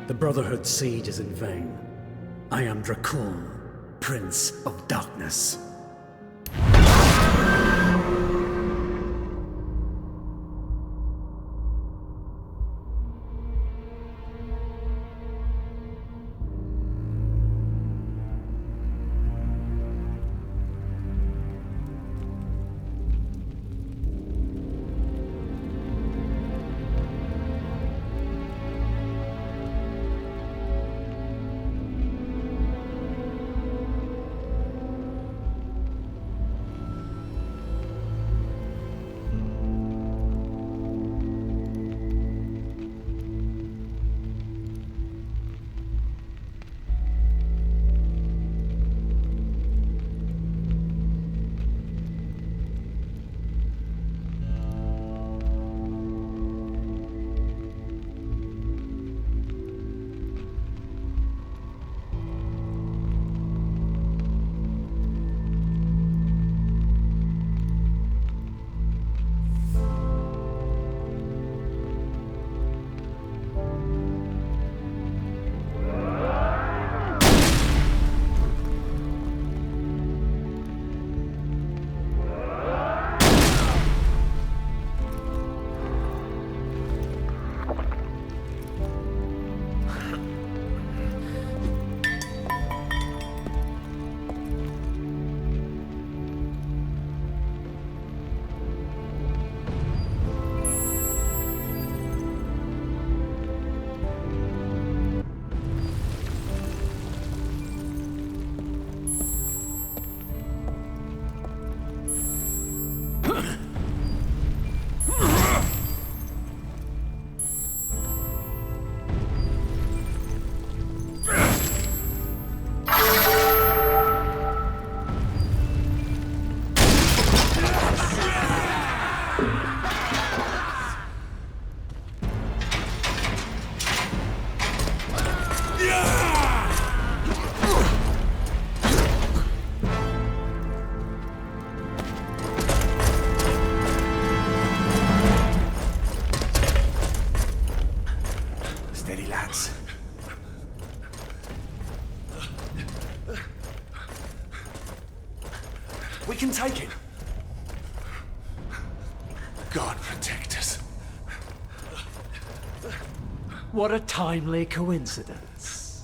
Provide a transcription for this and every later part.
The Brotherhood's siege is in vain. I am Dracula, Prince of Darkness. We can take it. God protect us. What a timely coincidence.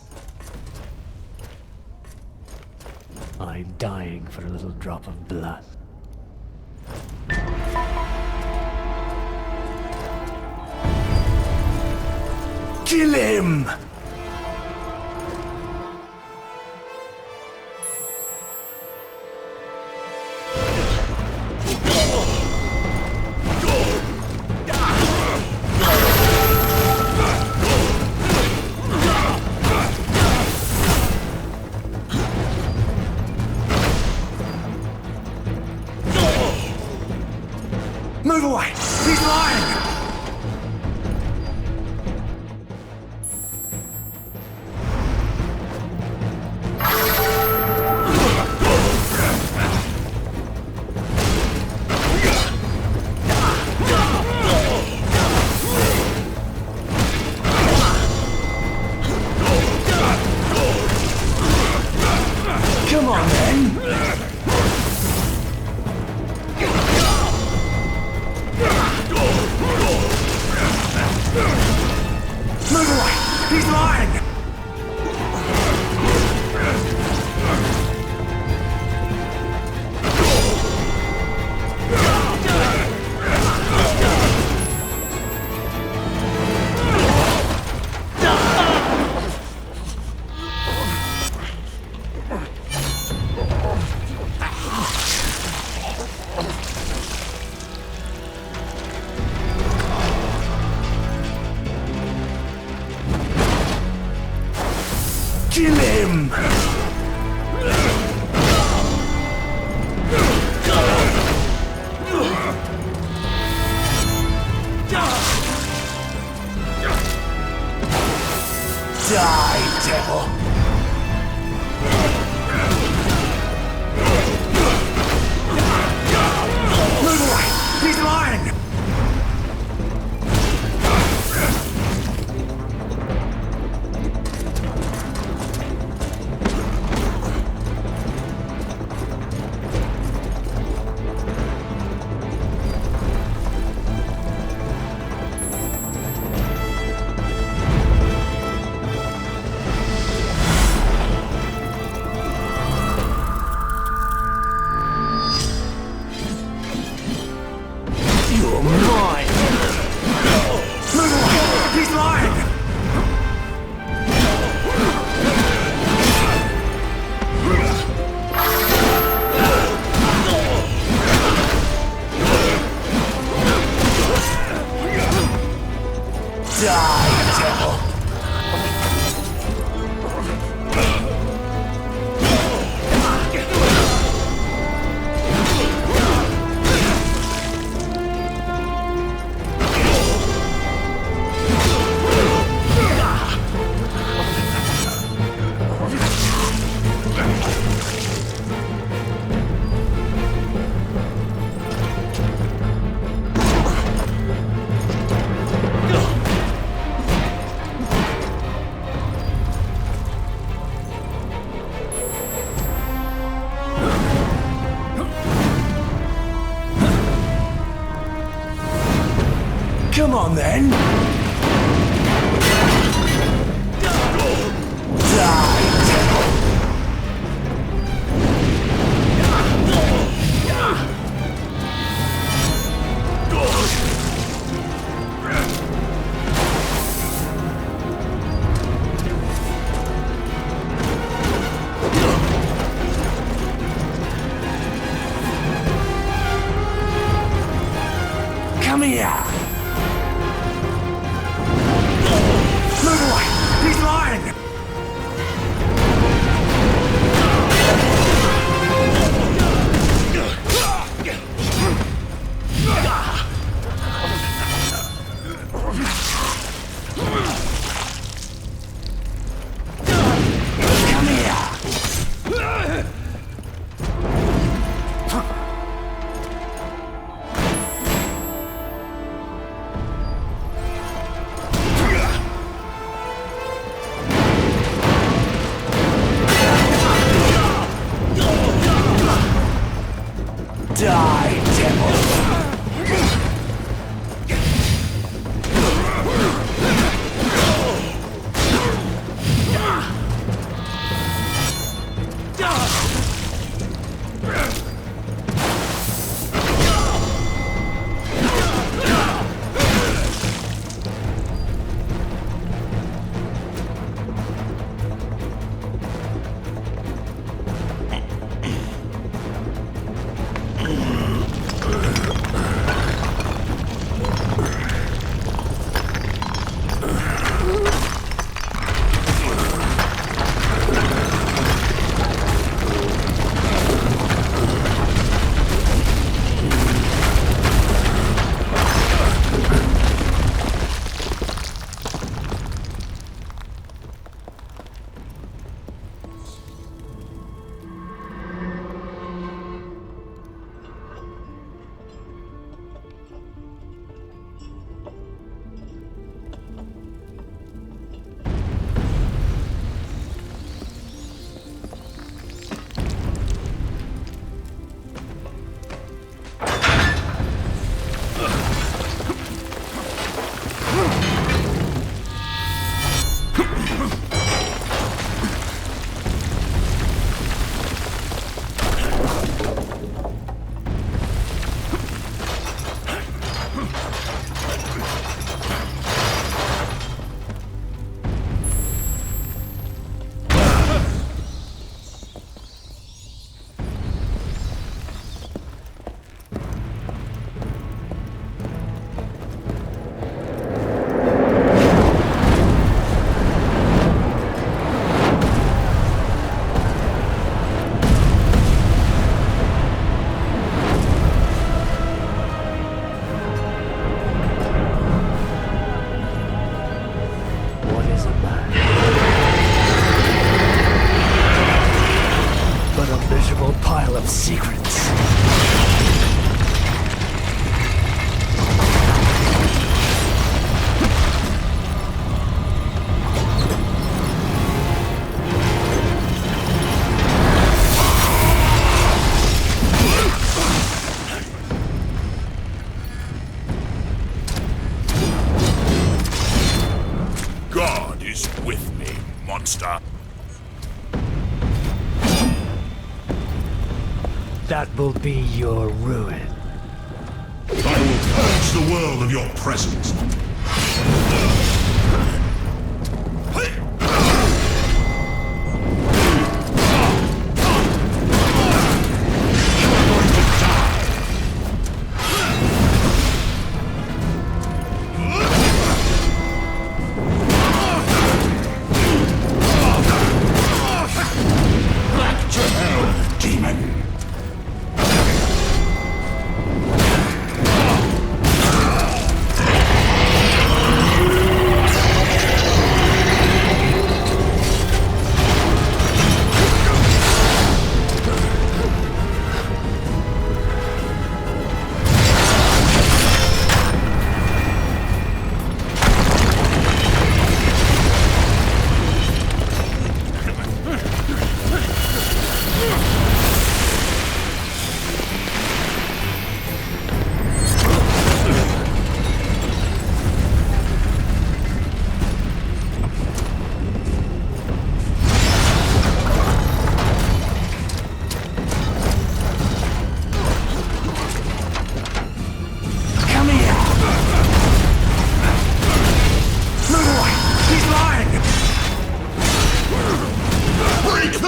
I'm dying for a little drop of blood. Kill him! Move away! He's lying! Come on, then! Move away! He's lying! Kill him! Die, devil! Move away! He's lying! You're mine! Move away! He's lying! Die, devil! Come on then! Die, devil! Come here! Move away! He's lying! Come here! Die, devil! Secrets. God is with me, monster. That will be your ruin. I will Purge the world of your presence.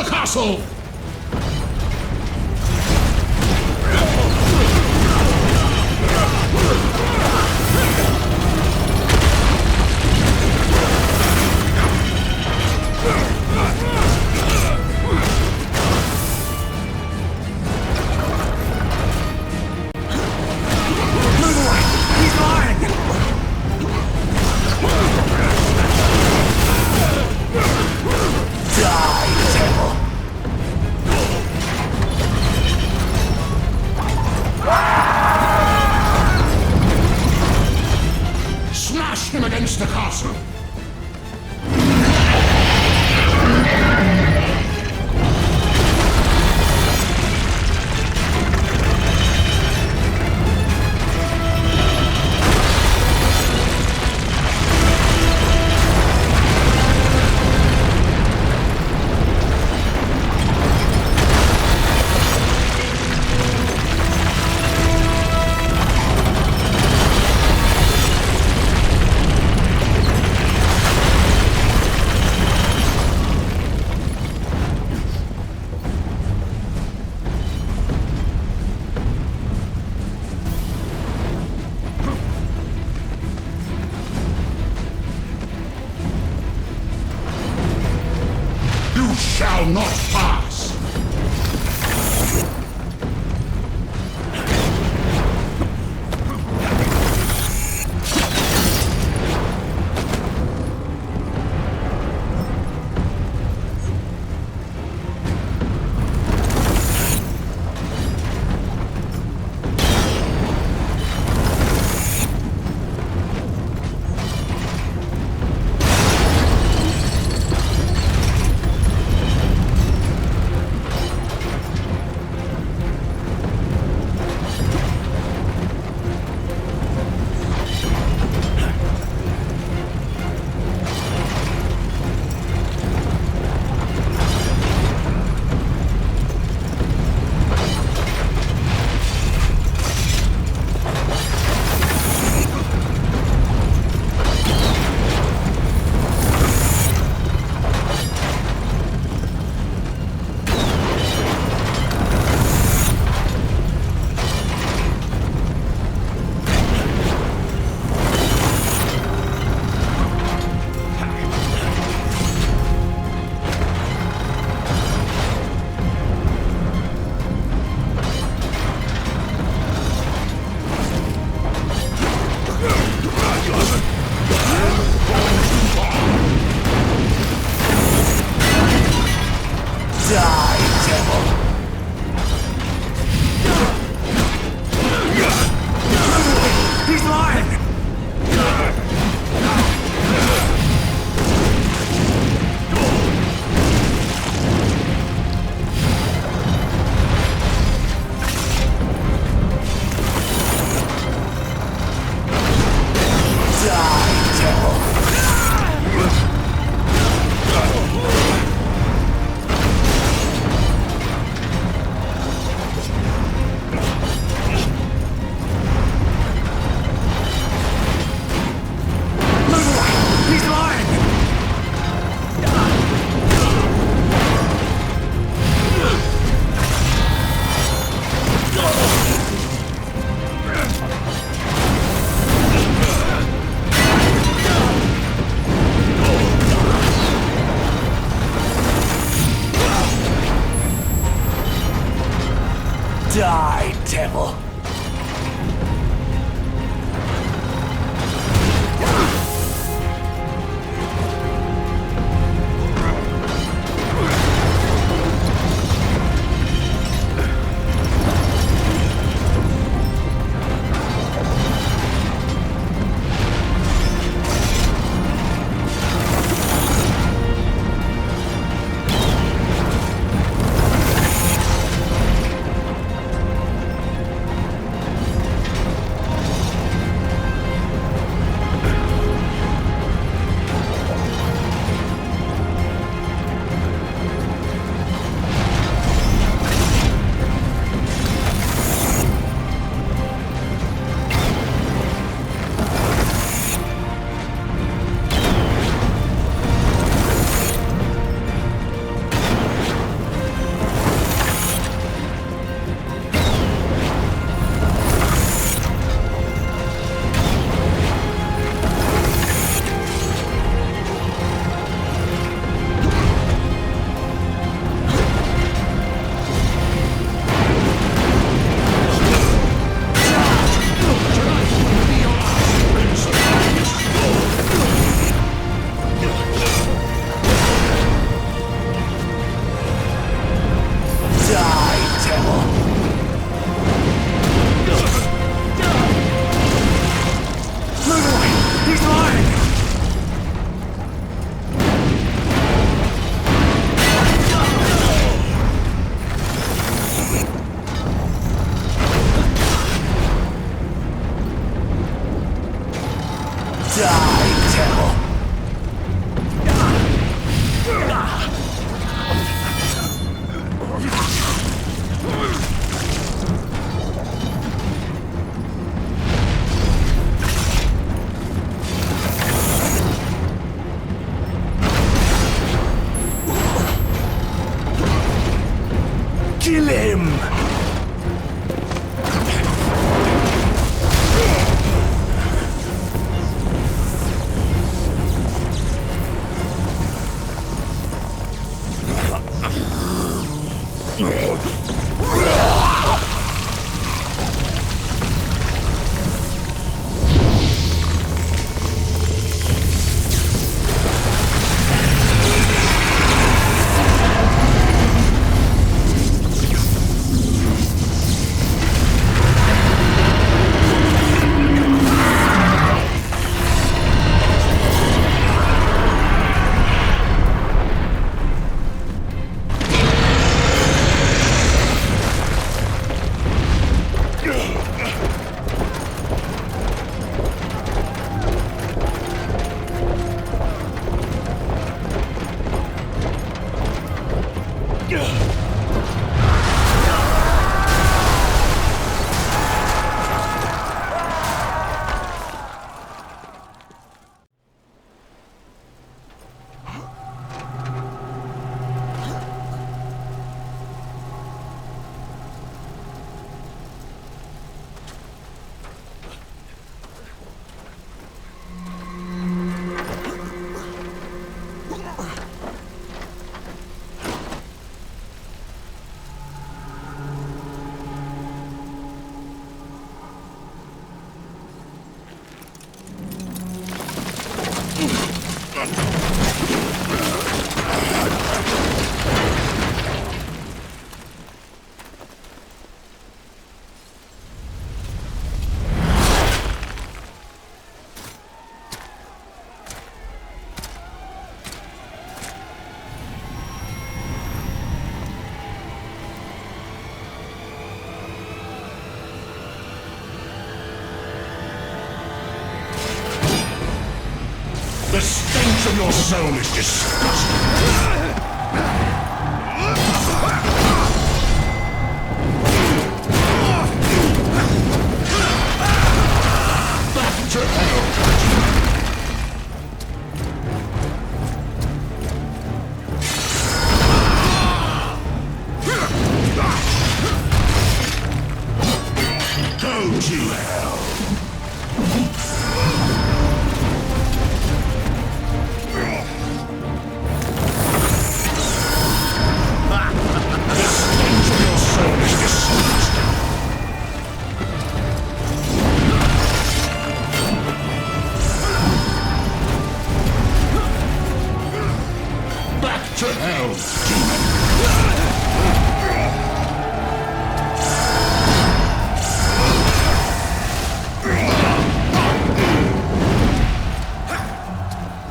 Castle! Smash him against the castle! You shall not pass! of your soul is disgusting. Back to hell. Go to hell. The stench of your soul is disgusting. Back to hell, demon.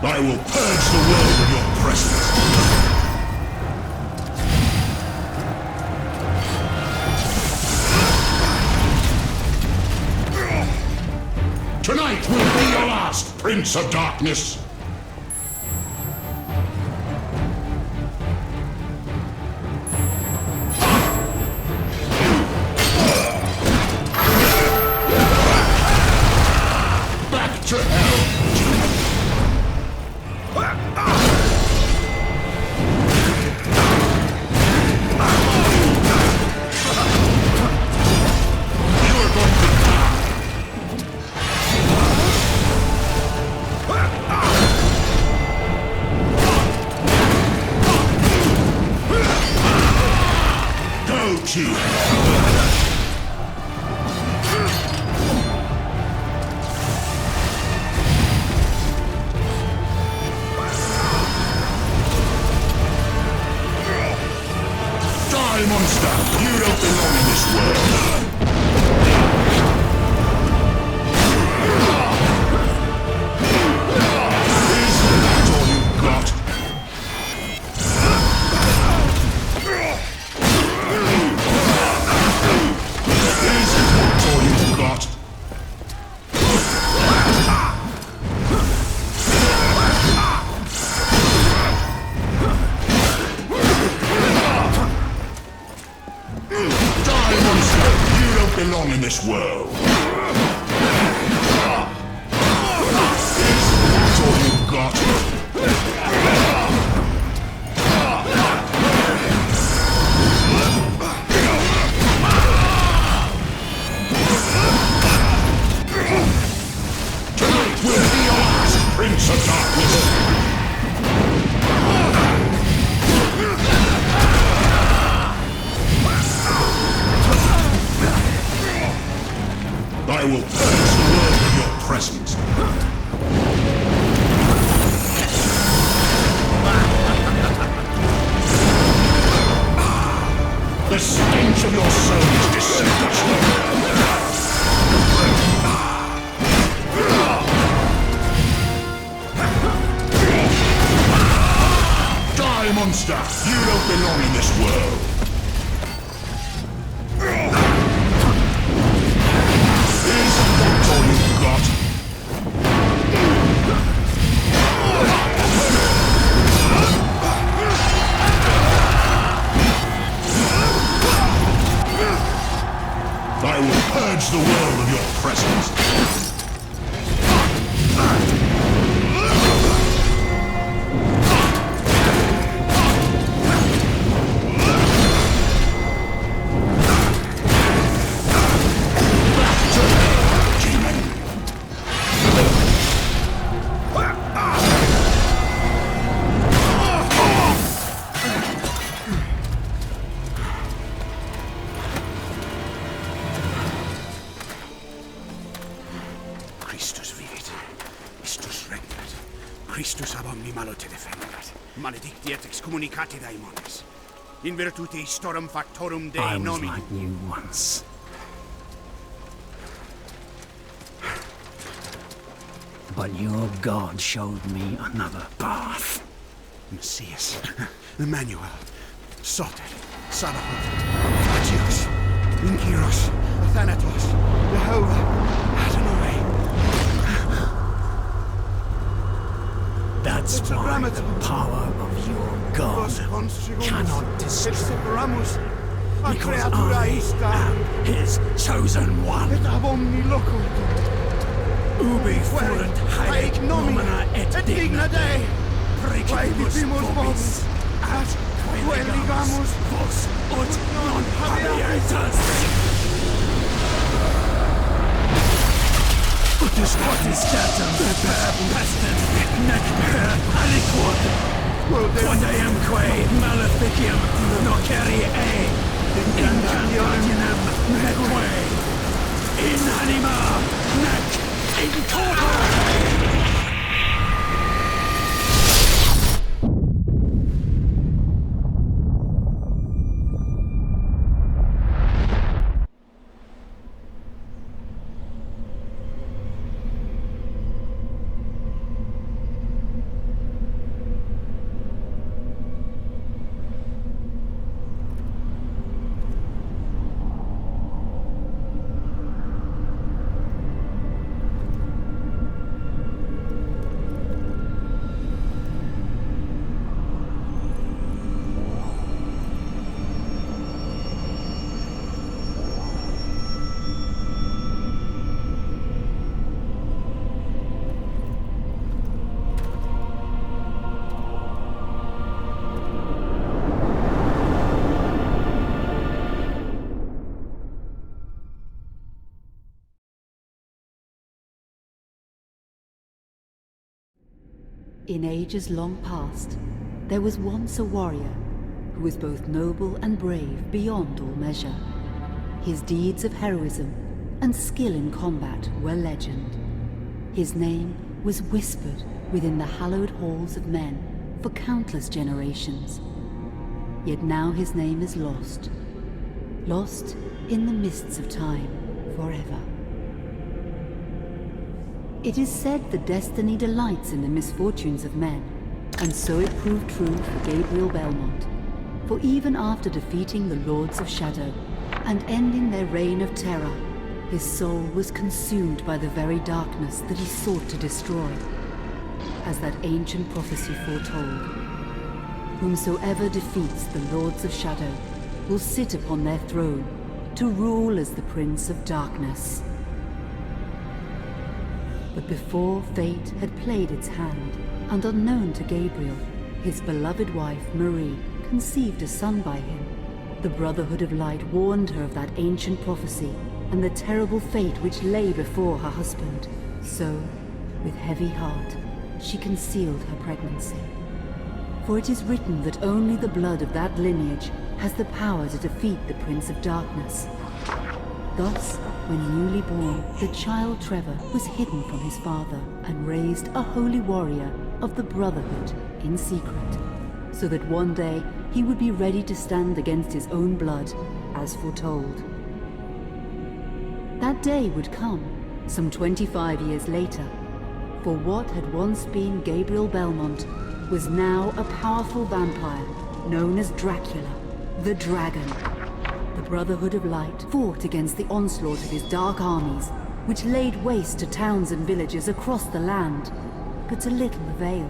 I will purge the world of your presence. Tonight will be your last, Prince of Darkness. Back to hell. You're going to die. Go to hell. Die, monster! You don't belong in this world! Isn't that all you've got? Isn't that all you've got? Die, monster! You don't belong in this world! Isn't that all you've got? Tonight will be your last, Prince of Darkness! I will purge the world of your presence. The stench of your soul is disgusting. Die, monster! You don't belong in this world. Isn't that all you've got? I will purge the world of your presence. Back to hell, demon. Christus vivit, Christus regnat, Christus ab omni malo te defendat, maledictiat excommunicati daemones, in virtute istorum factorum Dei I was nomini. like you once. But your God showed me another path. Messias, Emmanuel, Soter, Sabaoth, Agios, Inkyros, Thanatos, Jehovah, Adonai. That's the power of your God cannot destroy. Because I am his chosen one. Ubi fuerunt haec nomina et digna Dei, precibus vobis, ad queligamus vos ut non habietas. Utus quotis datum per pestem, nec per aliquod, quodamque maleficium nocere incantationem neque, in anima nec in corpore. In ages long past, there was once a warrior who was both noble and brave beyond all measure. His deeds of heroism and skill in combat were legend. His name was whispered within the hallowed halls of men for countless generations. Yet now his name is lost. Lost in the mists of time forever. It is said that destiny delights in the misfortunes of men, and so it proved true for Gabriel Belmont. For even after defeating the Lords of Shadow and ending their reign of terror, his soul was consumed by the very darkness that he sought to destroy. As that ancient prophecy foretold, whomsoever defeats the Lords of Shadow will sit upon their throne to rule as the Prince of Darkness. But before fate had played its hand, and unknown to Gabriel, his beloved wife, Marie, conceived a son by him. The Brotherhood of Light warned her of that ancient prophecy and the terrible fate which lay before her husband. So, with heavy heart, she concealed her pregnancy. For it is written that only the blood of that lineage has the power to defeat the Prince of Darkness. Thus, when newly born, the child Trevor was hidden from his father and raised a holy warrior of the Brotherhood in secret, so that one day he would be ready to stand against his own blood, as foretold. That day would come, some 25 years later, for what had once been Gabriel Belmont was now a powerful vampire known as Dracula, the Dragon. The Brotherhood of Light fought against the onslaught of his dark armies, which laid waste to towns and villages across the land, but to little avail.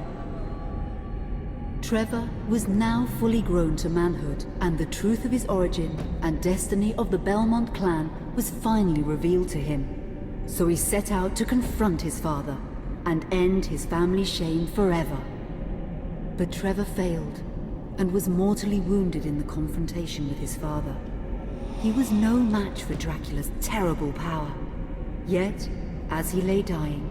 Trevor was now fully grown to manhood, and the truth of his origin and destiny of the Belmont clan was finally revealed to him. So he set out to confront his father and end his family's shame forever. But Trevor failed and was mortally wounded in the confrontation with his father. He was no match for Dracula's terrible power. Yet, as he lay dying,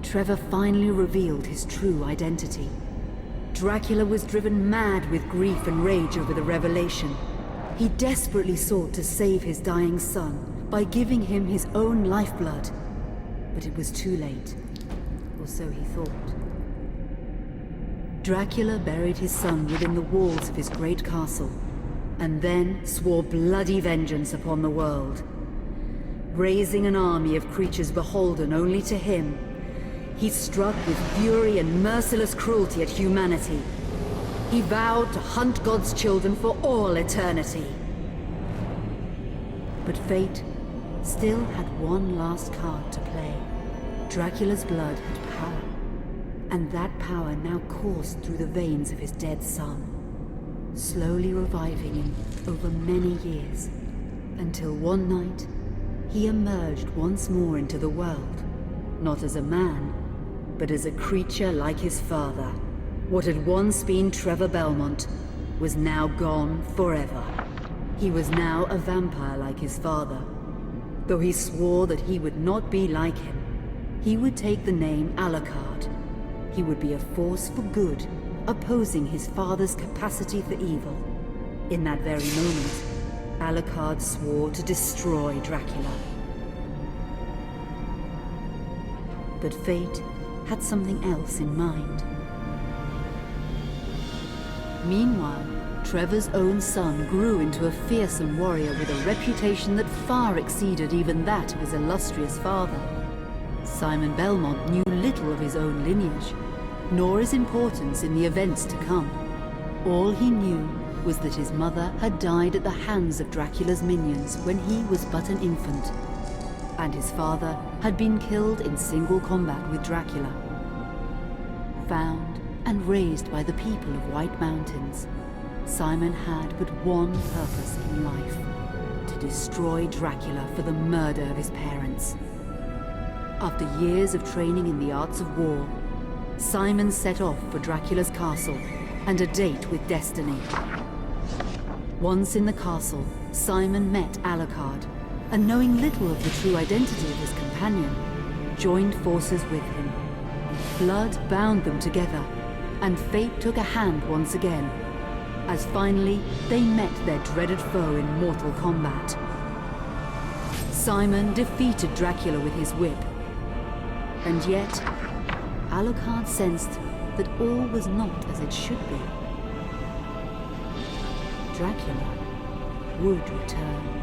Trevor finally revealed his true identity. Dracula was driven mad with grief and rage over the revelation. He desperately sought to save his dying son by giving him his own lifeblood. But it was too late, or so he thought. Dracula buried his son within the walls of his great castle, and then swore bloody vengeance upon the world. Raising an army of creatures beholden only to him, he struck with fury and merciless cruelty at humanity. He vowed to hunt God's children for all eternity. But fate still had one last card to play. Dracula's blood had power, and that power now coursed through the veins of his dead son, slowly reviving him over many years, until one night, he emerged once more into the world, not as a man, but as a creature like his father. What had once been Trevor Belmont was now gone forever. He was now a vampire like his father. Though he swore that he would not be like him, he would take the name Alucard. He would be a force for good, opposing his father's capacity for evil. In that very moment, Alucard swore to destroy Dracula. But fate had something else in mind. Meanwhile, Trevor's own son grew into a fearsome warrior with a reputation that far exceeded even that of his illustrious father. Simon Belmont knew little of his own lineage, nor his importance in the events to come. All he knew was that his mother had died at the hands of Dracula's minions when he was but an infant, and his father had been killed in single combat with Dracula. Found and raised by the people of White Mountains, Simon had but one purpose in life: to destroy Dracula for the murder of his parents. After years of training in the arts of war, Simon set off for Dracula's castle and a date with destiny. Once in the castle, Simon met Alucard, and knowing little of the true identity of his companion, joined forces with him. Blood bound them together, and fate took a hand once again, as finally they met their dreaded foe in mortal combat. Simon defeated Dracula with his whip, and yet Alucard sensed that all was not as it should be. Dracula would return.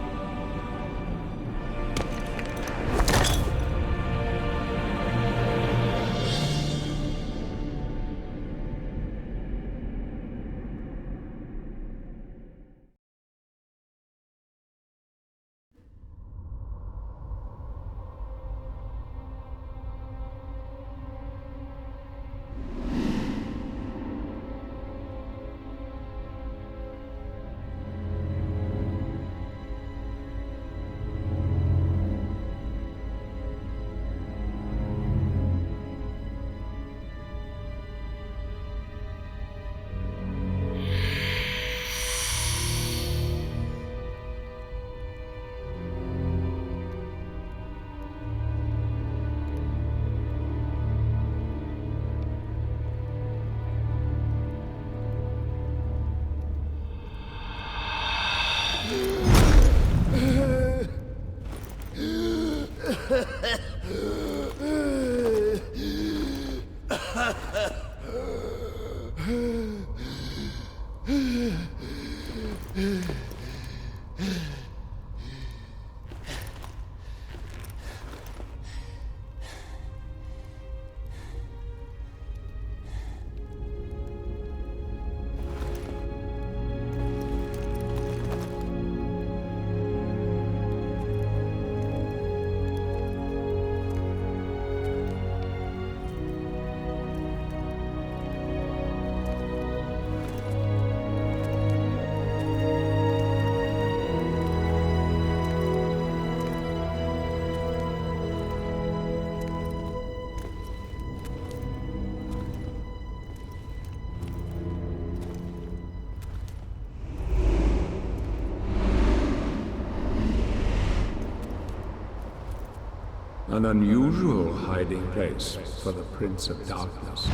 An unusual hiding place for the Prince of Darkness.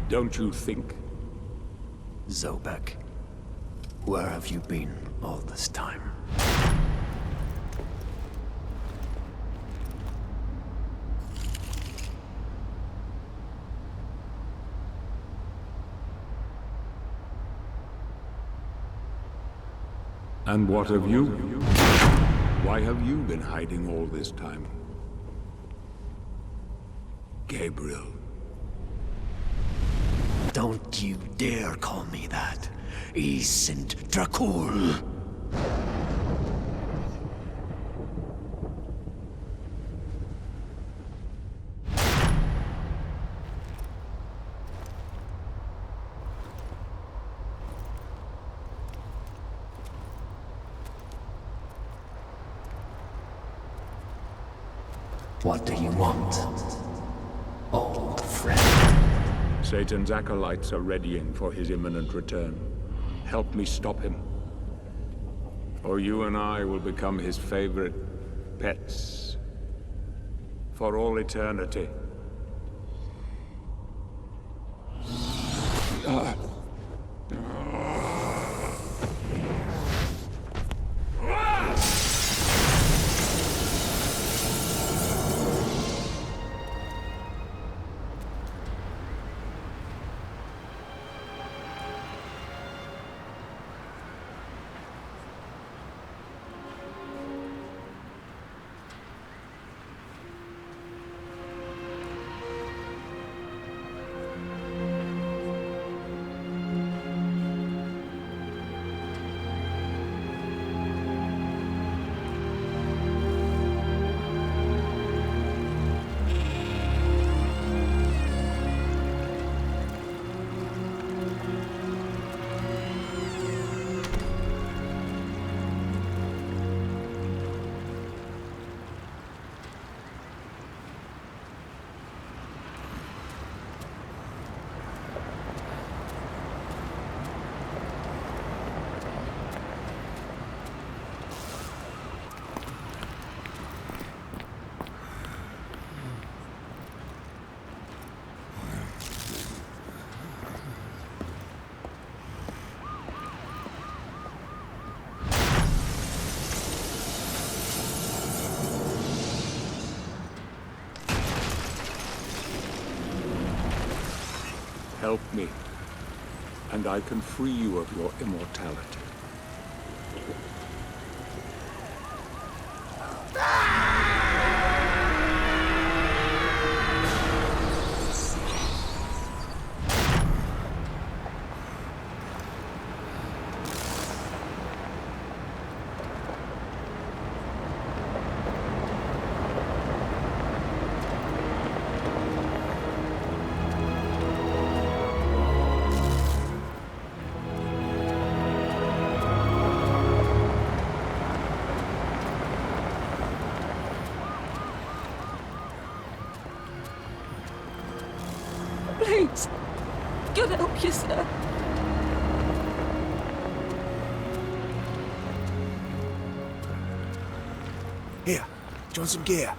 Don't you think? Zobek, where have you been all this time? And what of you? Why have you been hiding all this time? Gabriel. Don't you dare call me that. Saint Dracula. What do you want, old friend? Satan's acolytes are readying for his imminent return. Help me stop him. Or you and I will become his favorite pets. For all eternity. Help me, and I can free you of your immortality. Please, God help you, sir. Here, do you want some gear?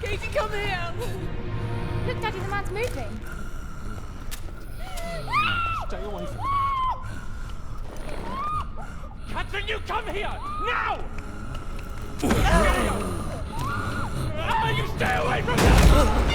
Katie, come here! Look, Daddy, the man's moving. Stay away from me. Catherine, you come here! Now! You stay away from them!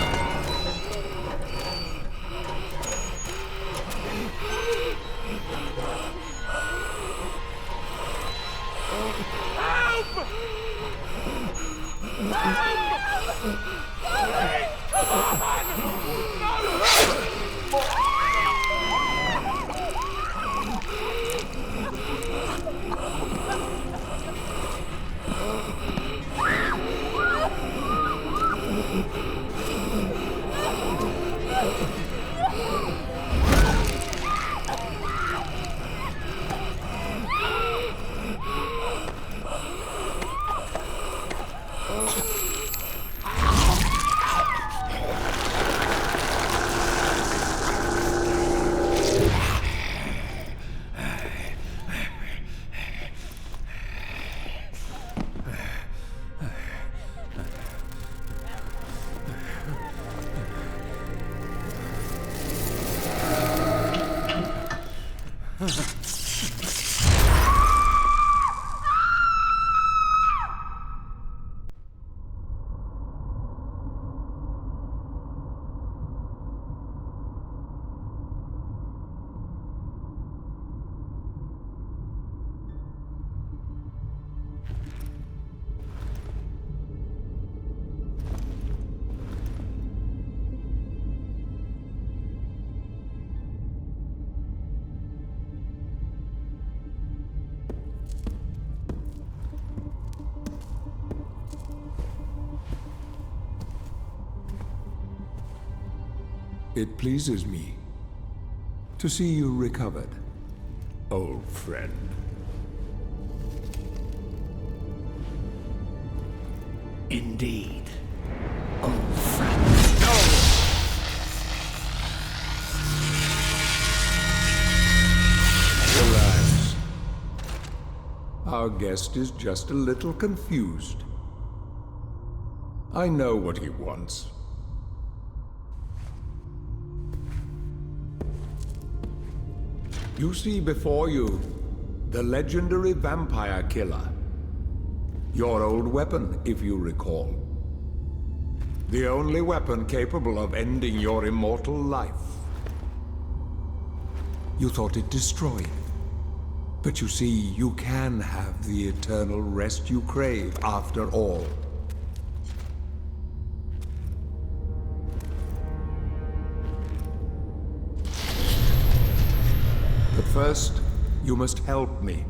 It pleases me to see you recovered, old friend. Indeed, old friend. Relax. Our guest is just a little confused. I know what he wants. You see before you the legendary vampire killer. Your old weapon, if you recall. The only weapon capable of ending your immortal life. You thought it destroyed. But you see, you can have the eternal rest you crave after all. But first, you must help me.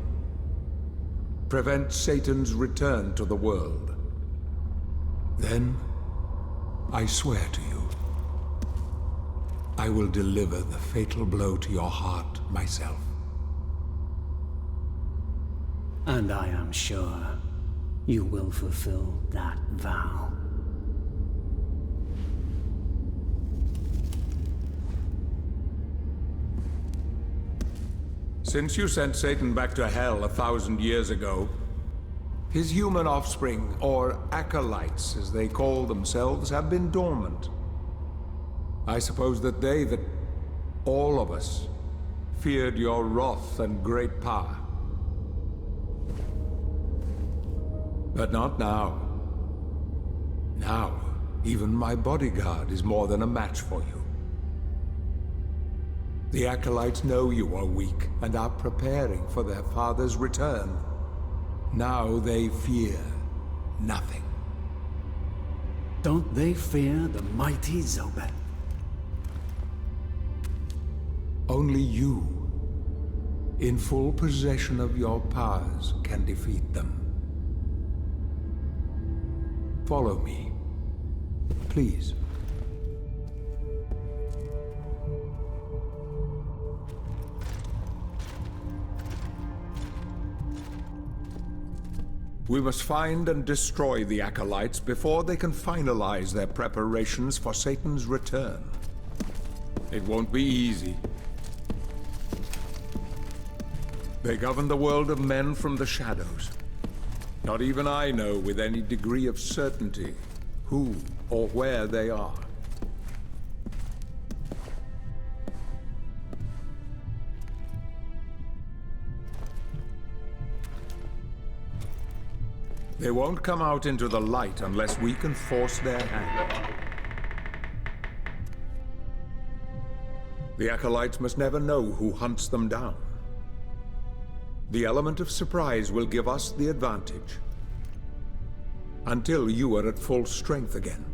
Prevent Satan's return to the world. Then, I swear to you, I will deliver the fatal blow to your heart myself. And I am sure you will fulfill that vow. Since you sent Satan back to hell 1,000 years ago, his human offspring, or acolytes as they call themselves, have been dormant. I suppose that all of us, feared your wrath and great power. But not now. Now, even my bodyguard is more than a match for you. The acolytes know you are weak and are preparing for their father's return. Now they fear nothing. Don't they fear the mighty Zobel? Only you, in full possession of your powers, can defeat them. Follow me, please. We must find and destroy the acolytes before they can finalize their preparations for Satan's return. It won't be easy. They govern the world of men from the shadows. Not even I know with any degree of certainty who or where they are. They won't come out into the light unless we can force their hand. The Acolytes must never know who hunts them down. The element of surprise will give us the advantage. Until you are at full strength again.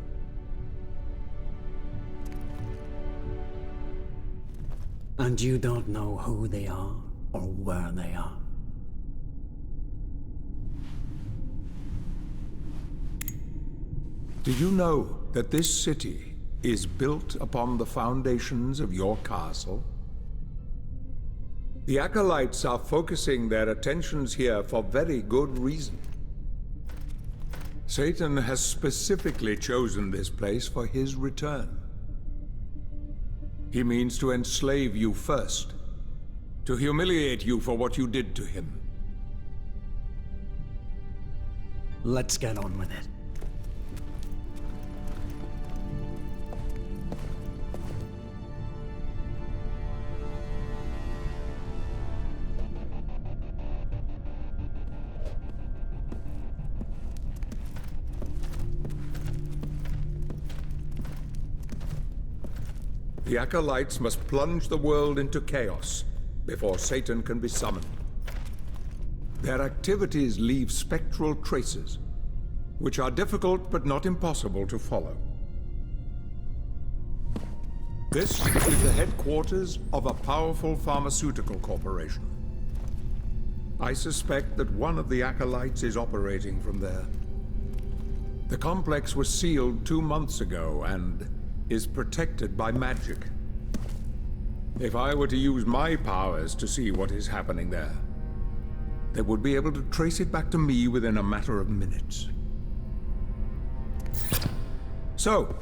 And you don't know who they are or where they are. Do you know that this city is built upon the foundations of your castle? The Acolytes are focusing their attentions here for very good reason. Satan has specifically chosen this place for his return. He means to enslave you first, to humiliate you for what you did to him. Let's get on with it. The Acolytes must plunge the world into chaos before Satan can be summoned. Their activities leave spectral traces, which are difficult but not impossible to follow. This is the headquarters of a powerful pharmaceutical corporation. I suspect that one of the Acolytes is operating from there. The complex was sealed 2 months ago and is protected by magic. If I were to use my powers to see what is happening there, they would be able to trace it back to me within a matter of minutes. So,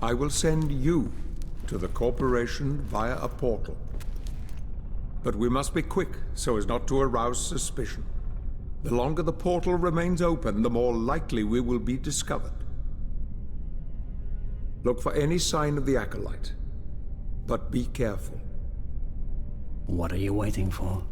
I will send you to the corporation via a portal. But we must be quick so as not to arouse suspicion. The longer the portal remains open, the more likely we will be discovered. Look for any sign of the Acolyte, but be careful. What are you waiting for?